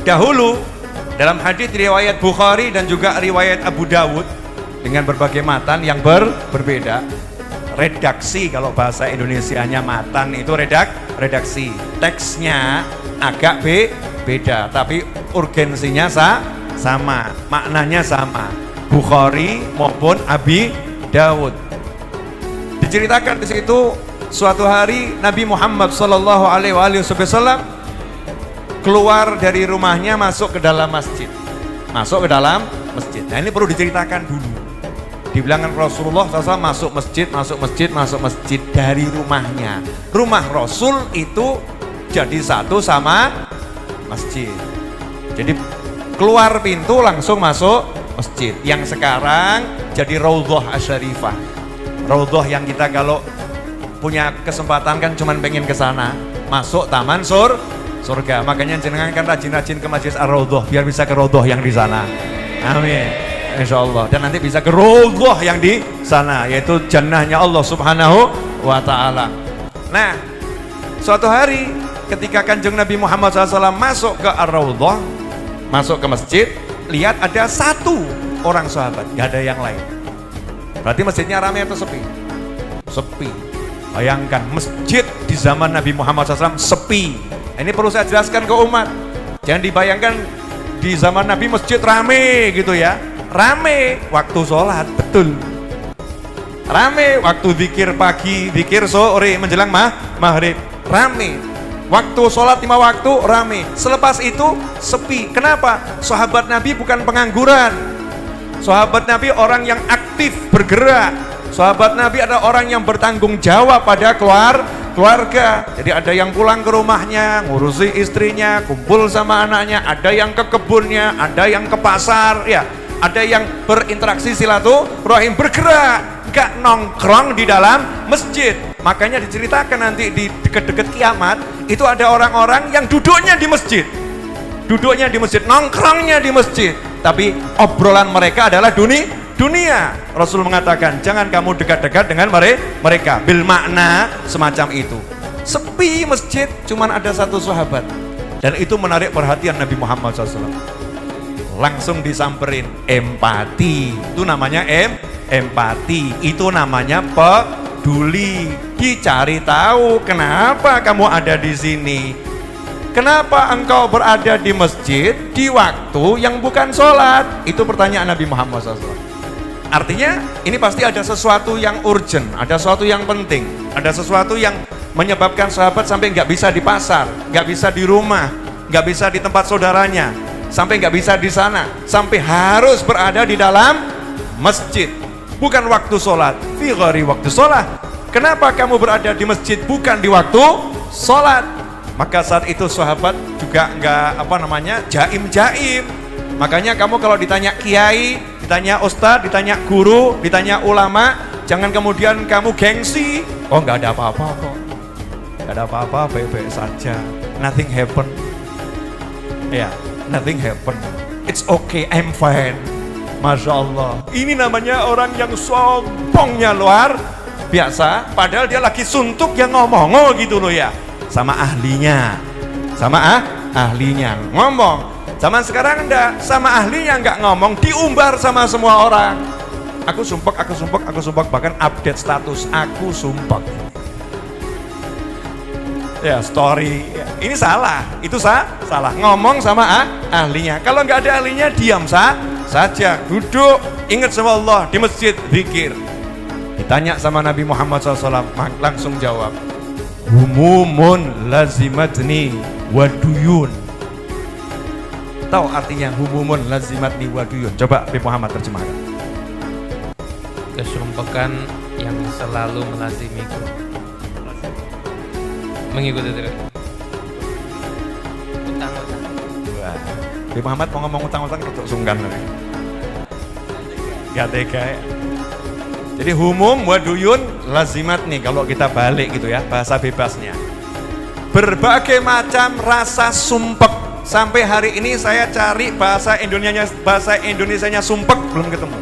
Dahulu dalam hadis riwayat Bukhari dan juga riwayat Abu Dawud dengan berbagai matan yang berbeda. Redaksi, kalau bahasa Indonesianya matan itu redaksi. Teksnya agak beda, tapi urgensinya sama, maknanya sama. Bukhari maupun Abi Dawud. Diceritakan di situ suatu hari Nabi Muhammad sallallahu alaihi wasallam keluar dari rumahnya masuk ke dalam masjid. Nah, ini perlu diceritakan dulu. Dibilangkan Rasulullah SAW masuk masjid dari rumahnya. Rumah Rasul itu jadi satu sama masjid. Jadi keluar pintu langsung masuk masjid. Yang sekarang jadi Raudhah Asy-Syarifah. Raudhah yang kita kalau punya kesempatan kan cuman pengen ke sana, masuk taman surga. Makanya jenengan kan rajin-rajin ke Masjid Ar-Raudhah biar bisa ke Raudhah yang di sana. Amin. Insyaallah, dan nanti bisa ke Raudhah yang di sana, yaitu jannahnya Allah Subhanahu wa taala. Nah, suatu hari ketika Kanjeng Nabi Muhammad SAW masuk ke Ar-Raudhah, masuk ke masjid, lihat ada satu orang sahabat, nggak ada yang lain. Berarti masjidnya ramai atau sepi? Sepi. Bayangkan masjid di zaman Nabi Muhammad SAW sepi. Ini perlu saya jelaskan ke umat. Jangan dibayangkan di zaman Nabi masjid rame gitu ya. Rame waktu sholat, betul. Rame waktu zikir pagi, zikir sore menjelang maghrib, rame. Waktu sholat 5 waktu, rame. Selepas itu sepi. Kenapa? Sahabat Nabi bukan pengangguran. Sahabat Nabi orang yang aktif bergerak. Sahabat Nabi ada orang yang bertanggung jawab pada keluarga. Jadi ada yang pulang ke rumahnya, ngurusi istrinya, kumpul sama anaknya. Ada yang ke kebunnya, ada yang ke pasar, ya. Ada yang berinteraksi silaturahim, bergerak, gak nongkrong di dalam masjid. Makanya diceritakan nanti di dekat-dekat kiamat itu ada orang-orang yang duduknya di masjid, nongkrongnya di masjid, tapi obrolan mereka adalah dunia. Rasul mengatakan jangan kamu dekat-dekat dengan mereka, bil makna semacam itu. Sepi masjid, cuman ada satu sahabat, dan itu menarik perhatian Nabi Muhammad SAW. Langsung disamperin, empati. Itu namanya empati. Itu namanya peduli. Dicari tahu kenapa kamu ada di sini. Kenapa engkau berada di masjid di waktu yang bukan sholat? Itu pertanyaan Nabi Muhammad SAW. Artinya ini pasti ada sesuatu yang urgent, ada sesuatu yang penting, ada sesuatu yang menyebabkan sahabat sampai nggak bisa di pasar, nggak bisa di rumah, nggak bisa di tempat saudaranya, sampai nggak bisa di sana, sampai harus berada di dalam masjid. Bukan waktu sholat, fi ghairi waktu sholat. Kenapa kamu berada di masjid bukan di waktu sholat? Maka saat itu sahabat juga nggak jaim. Makanya kamu kalau ditanya kiai, ditanya ustadz, ditanya guru, ditanya ulama, jangan kemudian kamu gengsi. Oh nggak ada apa-apa kok, nggak ada apa-apa, baik-baik saja, nothing happen. Ya, nothing happen. It's okay, I'm fine. Masya Allah. Ini namanya orang yang sombongnya luar biasa. Padahal dia lagi suntuk yang ngomong gitu loh ya. Sama ahlinya ngomong. Zaman sekarang enggak, sama ahlinya enggak ngomong, diumbar sama semua orang. Aku sumpek, bahkan update status aku sumpek. Ya, story. Ini salah, itu salah. Ngomong sama ahlinya. Kalau enggak ada ahlinya, diam saja. Duduk, ingat sama Allah di masjid, zikir. Ditanya sama Nabi Muhammad SAW, langsung jawab. Humumun lazimatni waduyun. Tahu artinya humumun lazimatni waduyun? Coba Nabi Muhammad terjemahkan. Kesumpakan yang selalu melazimiku, mengikuti terus. Utang-utang. Wah, Nabi Muhammad mau ngomong utang-utang untuk sungkan tadi. Gak tega ya. Jadi humum waduyun lazimat nih kalau kita balik gitu ya, bahasa bebasnya. Berbagai macam rasa sumpek. Sampai hari ini saya cari bahasa Indonesianya sumpek belum ketemu.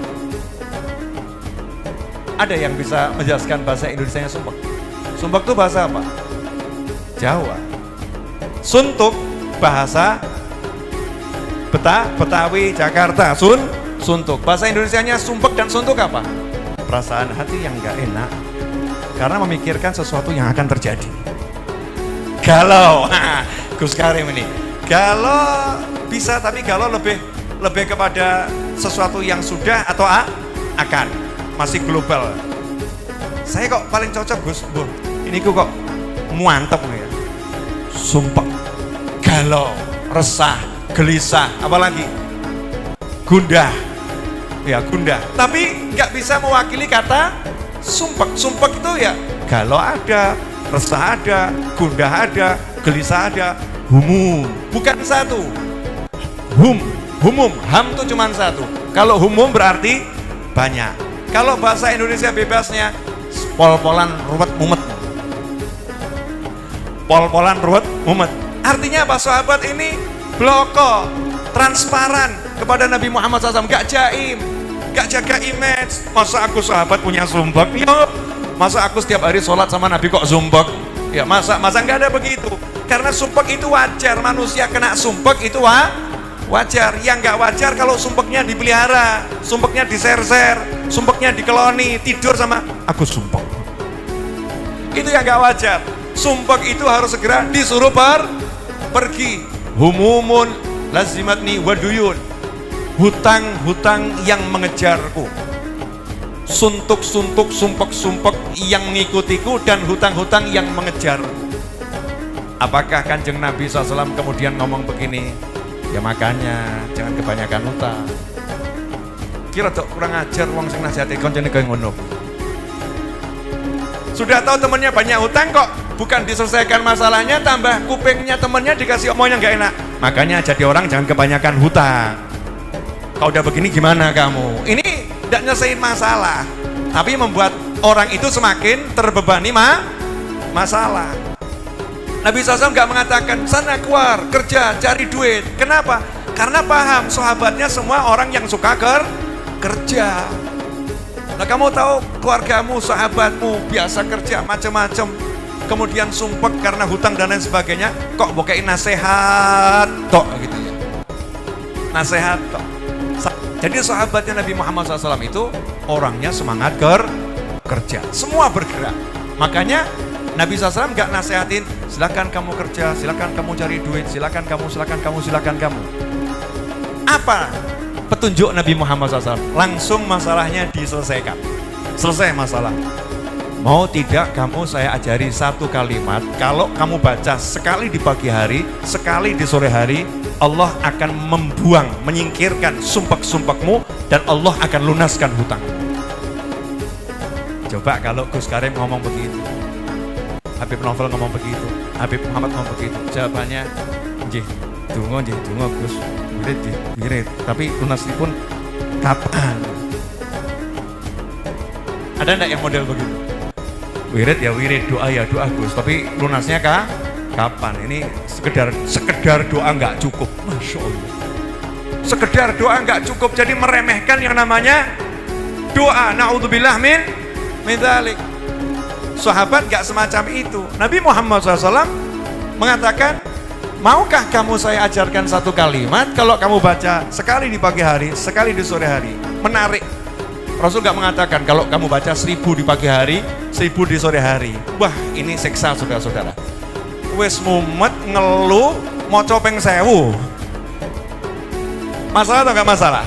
Ada yang bisa menjelaskan bahasa Indonesianya sumpek? Sumpek itu bahasa apa? Jawa. Suntuk bahasa Betawi, Jakarta, suntuk. Bahasa Indonesianya sumpek dan suntuk apa? Perasaan hati yang nggak enak karena memikirkan sesuatu yang akan terjadi. Galau, Gus Karim ini. Galau bisa, tapi galau lebih kepada sesuatu yang sudah atau akan, masih global. Saya kok paling cocok Gus, Bu. Ini kok muantep ya. Sumpek, galau, resah, gelisah, apalagi gundah. Ya gundah, tapi nggak bisa mewakili kata sumpek. Sumpek itu ya galau ada, resah ada, gundah ada, gelisah ada, humum. Bukan satu. Humum, ham itu cuma satu. Kalau humum berarti banyak. Kalau bahasa Indonesia bebasnya pol-polan ruwet mumet. Pol-polan ruwet mumet. Artinya apa? Sahabat ini bloko, transparan kepada Nabi Muhammad SAW, gak jaim, gak jaga image. Masa aku sahabat punya sumpek? Ya, masa aku setiap hari sholat sama Nabi kok sumpek? Ya masa gak ada begitu. Karena sumpek itu wajar, manusia kena sumpek itu wajar. Yang gak wajar kalau sumpeknya dipelihara, sumpeknya diser-ser, sumpeknya dikeloni, tidur sama aku sumpek. Itu yang gak wajar. Sumpek itu harus segera disuruh pergi. Humumun lazimatni waduyun, hutang-hutang yang mengejarku, suntuk-suntuk, sumpek-sumpek yang mengikutiku, dan hutang-hutang yang mengejarku. Apakah Kanjeng Nabi SAW kemudian ngomong begini? Ya makanya jangan kebanyakan hutang. Kira tok kurang ajar wong sing nasihati koncone kaya ngono. Sudah tahu temennya banyak hutang kok bukan diselesaikan masalahnya, tambah kupingnya temennya dikasih omong yang gak enak. Makanya jadi orang jangan kebanyakan hutang. Kalau udah begini gimana kamu? Ini tidak nyelesain masalah, tapi membuat orang itu semakin terbebani masalah. Nabi SAW gak mengatakan sana keluar kerja cari duit. Kenapa? Karena paham sahabatnya semua orang yang suka kerja. Nah kamu tahu keluargamu, sahabatmu biasa kerja macam-macam, kemudian sumpek karena hutang dan lain sebagainya, kok bokein nasihat tok gitu ya, nasihat tok. Jadi sahabatnya Nabi Muhammad SAW itu orangnya semangat kerja, semua bergerak. Makanya Nabi SAW gak nasihatin silakan kamu kerja, silakan kamu cari duit, silakan kamu. Apa petunjuk Nabi Muhammad SAW? Langsung masalahnya diselesaikan. Selesai masalah. Mau tidak kamu saya ajari satu kalimat, kalau kamu baca sekali di pagi hari, sekali di sore hari, Allah akan membuang, menyingkirkan sumpek-sumpekmu, dan Allah akan lunaskan hutangmu. Coba kalau Gus Karim ngomong begitu, Habib Novel ngomong begitu, Habib Muhammad ngomong begitu, jawabannya nggih, donga Gus, wirid, tapi lunasipun kapan? Ada enggak yang model begitu? Wirid ya wirid, doa ya doa Gus, tapi lunasnya kapan? Ini sekedar doa nggak cukup, Masya Allah. Sekedar doa nggak cukup, jadi meremehkan yang namanya doa. Na'udzubillah min dzalik. Sahabat nggak semacam itu. Nabi Muhammad SAW mengatakan, maukah kamu saya ajarkan satu kalimat, kalau kamu baca sekali di pagi hari, sekali di sore hari, menarik. Rasul gak mengatakan kalau kamu baca 1000 di pagi hari, 1000 di sore hari. Wah ini siksa saudara-saudara. Wes mumet ngeluh moco ping 1000. Masalah atau gak masalah?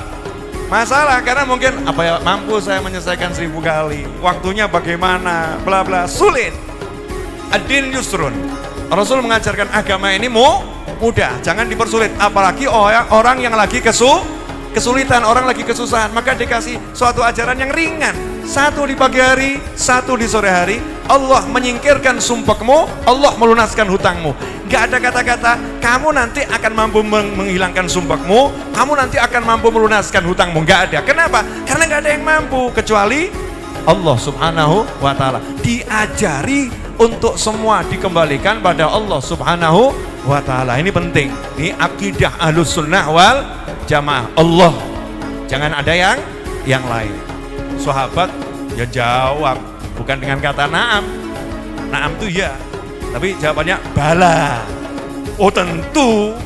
Masalah karena mungkin apa ya, mampu saya menyelesaikan 1000 kali. Waktunya bagaimana, bla bla, sulit. Ad-din yusrun. Rasul mengajarkan agama ini mudah, jangan dipersulit. Apalagi orang yang lagi kesulitan, orang lagi kesusahan, maka dikasih suatu ajaran yang ringan. Satu di pagi hari, satu di sore hari, Allah menyingkirkan sumpekmu, Allah melunaskan hutangmu. Gak ada kata-kata kamu nanti akan mampu menghilangkan sumpekmu, kamu nanti akan mampu melunaskan hutangmu. Gak ada. Kenapa? Karena gak ada yang mampu kecuali Allah Subhanahu wa ta'ala. Diajari untuk semua dikembalikan pada Allah Subhanahu wa ta'ala. Ini penting. Ini akidah Ahlus Sunnah wal Jamaah. Allah, jangan ada yang lain. Sahabat ya jawab bukan dengan kata na'am. Na'am itu ya, tapi jawabannya bala. Oh tentu,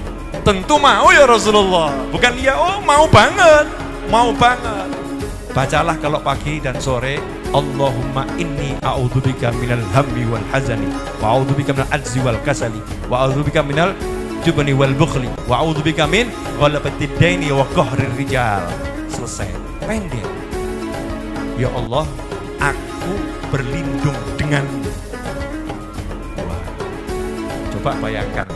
Tentu mau ya Rasulullah. Bukan ya, oh mau banget. Mau banget. Bacalah kalau pagi dan sore, Allahumma inni a'udzubika minal hammi wal hazani wa a'udzubika minal ajzi wal kasali wa a'udzubika minal jubni wal bukhli wa a'udzubika min ghalabatid daini wa qahrir rijal. Selesai. Pendek. Ya Allah, aku berlindung denganmu. Wah. Coba bayangkan,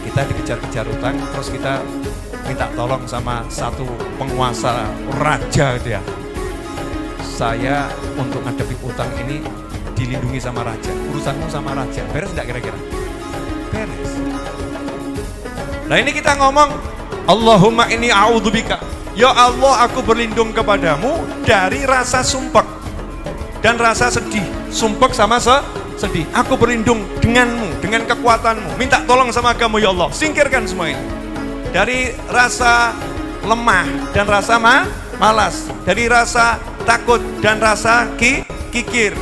kita dikejar-kejar utang, terus kita minta tolong sama satu penguasa raja gitu ya. Saya untuk ngadepi utang ini dilindungi sama raja. Urusanmu sama raja. Beres enggak kira-kira? Beres. Nah ini kita ngomong, Allahumma inni a'udzubika. Ya Allah, aku berlindung kepadamu dari rasa sumpek dan rasa sedih. Sumpek sama sedih. Aku berlindung denganmu, dengan kekuatanmu. Minta tolong sama kamu ya Allah. Singkirkan semua ini. Dari rasa lemah dan rasa malas, dari rasa takut dan rasa kikir.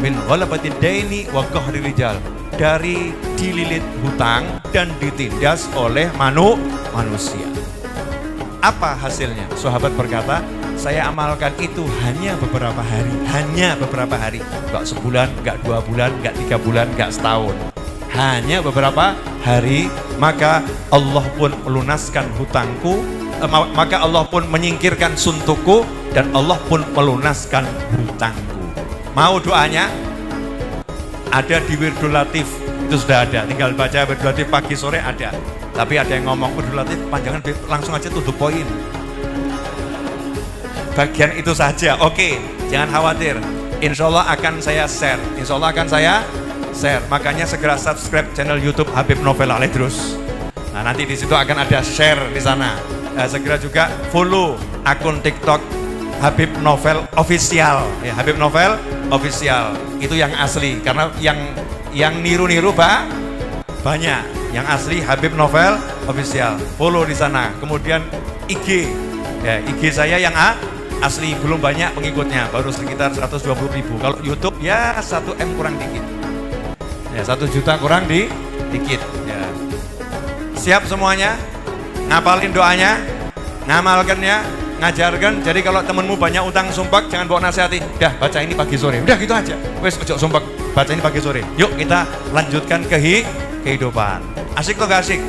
Min ghalabatid daini wa qahrir rijal. Dari dililit hutang dan ditindas oleh manusia. Apa hasilnya? Sahabat berkata, saya amalkan itu hanya beberapa hari, enggak sebulan, enggak 2 bulan, enggak 3 bulan, enggak setahun. Hanya beberapa hari, maka Allah pun melunaskan hutangku, maka Allah pun menyingkirkan suntukku, dan Allah pun melunaskan hutangku. Mau doanya? Ada di Wirdul Latif, itu sudah ada, tinggal baca Wirdul Latif pagi sore ada. Tapi ada yang ngomong Wirdul Latif panjangan, langsung aja tutup poin. Bagian itu saja, oke, jangan khawatir. Insya Allah akan saya share, makanya segera subscribe channel YouTube Habib Novel Al-Idrus. Nah nanti di situ akan ada share di sana. Segera juga follow akun TikTok Habib Novel Official, ya, Habib Novel Official itu yang asli, karena yang niru-niru banyak. Yang asli Habib Novel Official, follow di sana. Kemudian IG, ya, IG saya yang asli belum banyak pengikutnya, baru sekitar 120.000. Kalau YouTube ya 1M kurang dikit. Ya, 1 juta kurang dikit ya. Siap semuanya? Ngapalin doanya, ngamalkannya, ngajarkan. Jadi kalau temenmu banyak utang sumpek, jangan bawa nasihati. Dah baca ini pagi sore, udah gitu aja. Wes ojo sumpek, baca ini pagi sore. Yuk kita lanjutkan kehidupan. Asik atau gak asik?